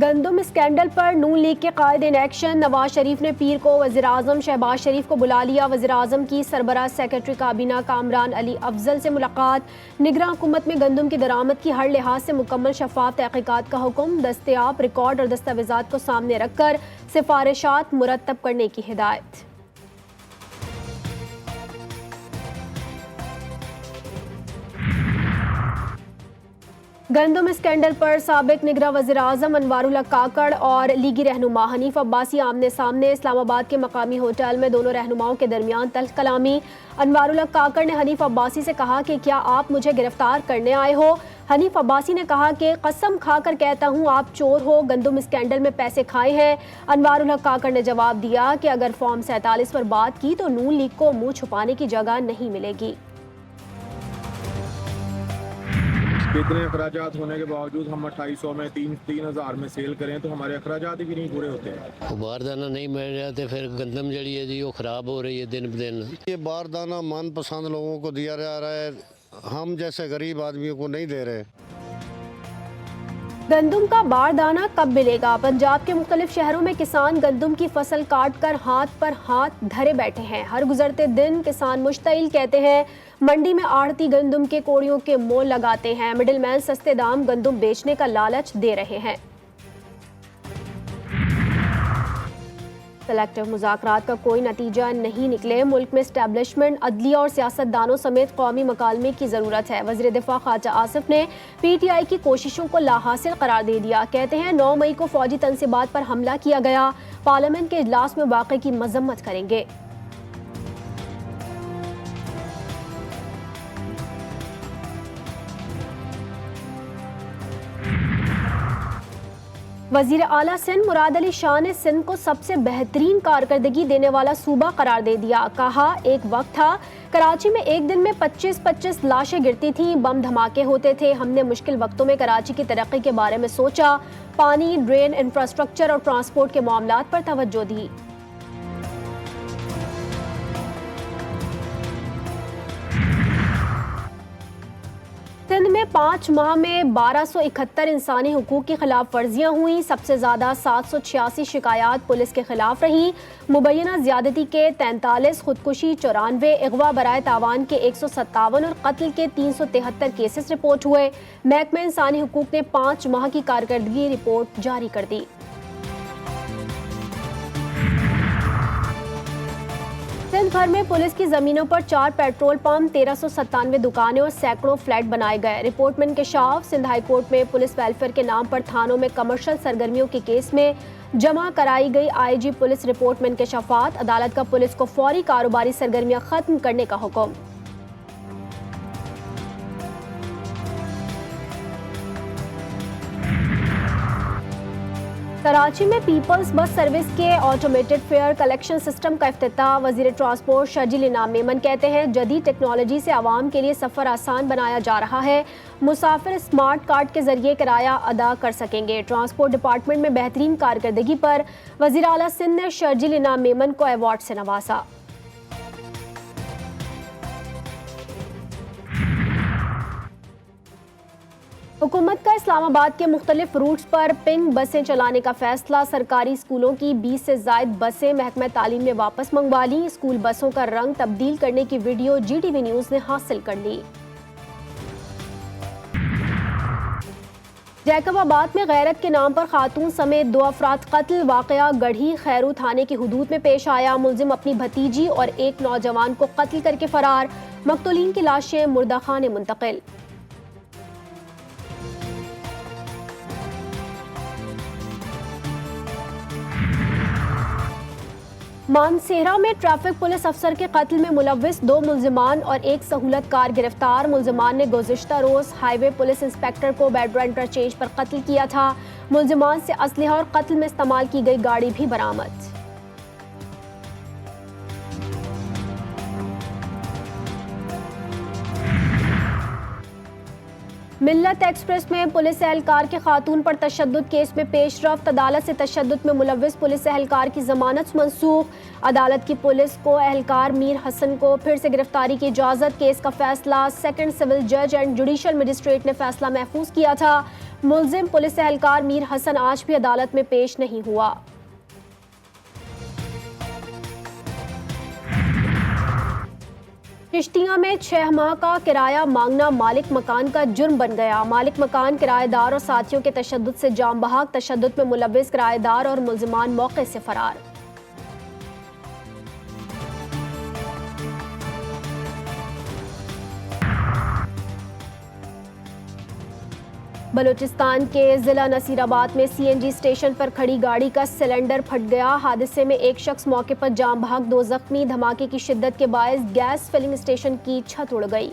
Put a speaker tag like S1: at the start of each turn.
S1: गंदम स्कैंडल पर नून लीग के कायद इन एक्शन। नवाज शरीफ ने पीर को वज़ीर-ए-आज़म शहबाज शरीफ को बुला लिया। वज़ीर-ए-आज़म की सरबराह सेक्रेटरी काबीना कामरान अली अफजल से मुलाकात। निगरां हुकूमत में गंदम की दरामद की हर लिहाज से मुकम्मल शफाफ तहकीकात का हुक्म। दस्तयाब रिकॉर्ड और दस्तावेजात को सामने रखकर सिफारिशात मुरतब करने की हिदायत। गंदम स्कैंडल पर साबिक निगरां वज़ीर-ए-आज़म अनवारुल हक काकड़ और लीगी रहनुमा हनीफ अब्बासी आमने सामने। इस्लामाबाद के मकामी होटल में दोनों रहनुमाओं के दरमियान तल्ख कलामी। अनवारुल हक काकड़ ने हनीफ अब्बासी से कहा कि क्या आप मुझे गिरफ्तार करने आए हो। हनीफ अब्बासी ने कहा कि कसम खाकर कहता हूँ आप चोर हो, गंदम स्कैंडल में पैसे खाए हैं। अनवारुल हक काकड़ ने जवाब दिया कि अगर फॉर्म 47 पर बात की तो नून लीग को मुंह छुपाने की जगह नहीं मिलेगी।
S2: इतने अखराजात होने के बावजूद हम 2800 में 3000 में सेल करें तो हमारे अखराजात ही नहीं पूरे होते हैं।
S3: बारदाना नहीं मिल रहा तो फिर गंदम जड़ी है जी वो ख़राब हो रही है दिन ब दिन।
S4: ये बारदाना मनपसंद लोगों को दिया जा रहा है, हम जैसे गरीब आदमियों को नहीं दे रहे।
S1: गंदम का बारदाना कब मिलेगा? पंजाब के मुख्तलिफ शहरों में किसान गंदम की फसल काट कर हाथ पर हाथ धरे बैठे हैं। हर गुजरते दिन किसान मुश्तइल कहते हैं मंडी में आढ़ती गंदम के कोड़ियों के मोल लगाते हैं। मिडिलमैन सस्ते दाम गंदम बेचने का लालच दे रहे हैं। कलेक्टिव मुज़ाकरात का कोई नतीजा नहीं निकले। मुल्क में एस्टैब्लिशमेंट, अदलिया और सियासतदानों समेत कौमी मकालमे की ज़रूरत है। वज़ीर दिफा ख्वाजा आसिफ ने PTI की कोशिशों को लाहासिल करार दे दिया। कहते हैं 9 मई को फौजी तनसीबात पर हमला किया गया। पार्लियामेंट के इजलास में वाक़े की मजम्मत करेंगे। वज़ीर आला सिंध मुराद अली शाह ने सिंध को सबसे बेहतरीन कारकर्दगी देने वाला सूबा करार दे दिया। कहा एक वक्त था कराची में एक दिन में 25-25 लाशें गिरती थीं, बम धमाके होते थे। हमने मुश्किल वक्तों में कराची की तरक्की के बारे में सोचा, पानी, ड्रेन, इंफ्रास्ट्रक्चर और ट्रांसपोर्ट के मामलात पर तवज्जो दी। सिंध में 5 माह में 1271 इंसानी हुकूक की खिलाफ वर्जियाँ हुई। सबसे ज़्यादा 786 शिकायत पुलिस के खिलाफ रहीं। मुबैना ज्यादती के 43, खुदकुशी 94, अगवा बराए तावान के 157 और कत्ल के 373 केसेस रिपोर्ट हुए। महकमा इंसानी हुकूक ने 5 माह की कारकर्दगी रिपोर्ट जारी कर दी। सिंध भर में पुलिस की जमीनों पर 4 पेट्रोल पंप, 1397 दुकानें और सैकड़ों फ्लैट बनाए गए। रिपोर्ट में इंकशाफ। सिंध हाई कोर्ट में पुलिस वेलफेयर के नाम पर थानों में कमर्शियल सरगर्मियों के केस में जमा कराई गई IG पुलिस रिपोर्ट में इंकशाफात। अदालत का पुलिस को फौरी कारोबारी सरगर्मियां खत्म करने का हुक्म। कराची में पीपल्स बस सर्विस के ऑटोमेटेड फेयर कलेक्शन सिस्टम का इफ्तिताह। वजीर ट्रांसपोर्ट शर्जील इनाम मेमन कहते हैं जदीद टेक्नोलॉजी से आवाम के लिए सफ़र आसान बनाया जा रहा है। मुसाफिर स्मार्ट कार्ड के जरिए किराया अदा कर सकेंगे। ट्रांसपोर्ट डिपार्टमेंट में बेहतरीन कारकर्दगी पर वजीर आला सिंध ने शर्जील इनाम मेमन को अवार्ड से नवाजा। हुकूमत का इस्लामाबाद के मुख्तलिफ रूट्स पर पिंक बसें चलाने का फैसला। सरकारी स्कूलों की 20 से ज़ायद बसें महकमा तालीम ने वापस मंगवा ली। स्कूल बसों का रंग तब्दील करने की वीडियो GTV न्यूज़ ने हासिल कर ली। जैकबाबाद में गैरत के नाम पर खातून समेत 2 अफराद कत्ल। वाक़या गढ़ी खैरू थाने की हुदूद में पेश आया। मुलजिम अपनी भतीजी और एक नौजवान को कत्ल करके फरार। मकतूलीन की लाशें मुर्दा खाने मुंतकिल। मानसेहरा में ट्रैफिक पुलिस अफसर के कत्ल में मुलव्विस 2 मुलजिमान और एक सहूलतकार गिरफ्तार। मुलजिमान ने गुज़िश्ता रोज हाईवे पुलिस इंस्पेक्टर को बैड्रा इंटरचेंज पर कत्ल किया था। मुलजिमान से असलहा और कत्ल में इस्तेमाल की गई गाड़ी भी बरामद। मिल्लत एक्सप्रेस में पुलिस एहलकार के खातून पर तशद्दुद केस में पेशरफ्त। अदालत से तशद्दुद में मुलव्विस पुलिस एहलकार की जमानत मनसूख। अदालत की पुलिस को एहलकार मीर हसन को फिर से गिरफ्तारी की इजाज़त। केस का फैसला सेकंड सिविल जज एंड जुडिशल मजिस्ट्रेट ने फैसला महफूज किया था। मुलजिम पुलिस एहलकार मीर हसन आज भी अदालत में पेश नहीं हुआ। चिश्तिया में 6 माह का किराया मांगना मालिक मकान का जुर्म बन गया। मालिक मकान किराएदार और साथियों के तशद्दुद से जाम बहक, तशद्दुद में मुलव्विस किराएदार और मुलजिमान मौके से फरार। बलूचिस्तान के जिला नसीराबाद में सीएनजी स्टेशन पर खड़ी गाड़ी का सिलेंडर फट गया। हादसे में एक शख्स मौके पर जाम बहक, 2 जख्मी। धमाके की शिद्दत के बायस गैस फिलिंग स्टेशन की छत उड़ गई।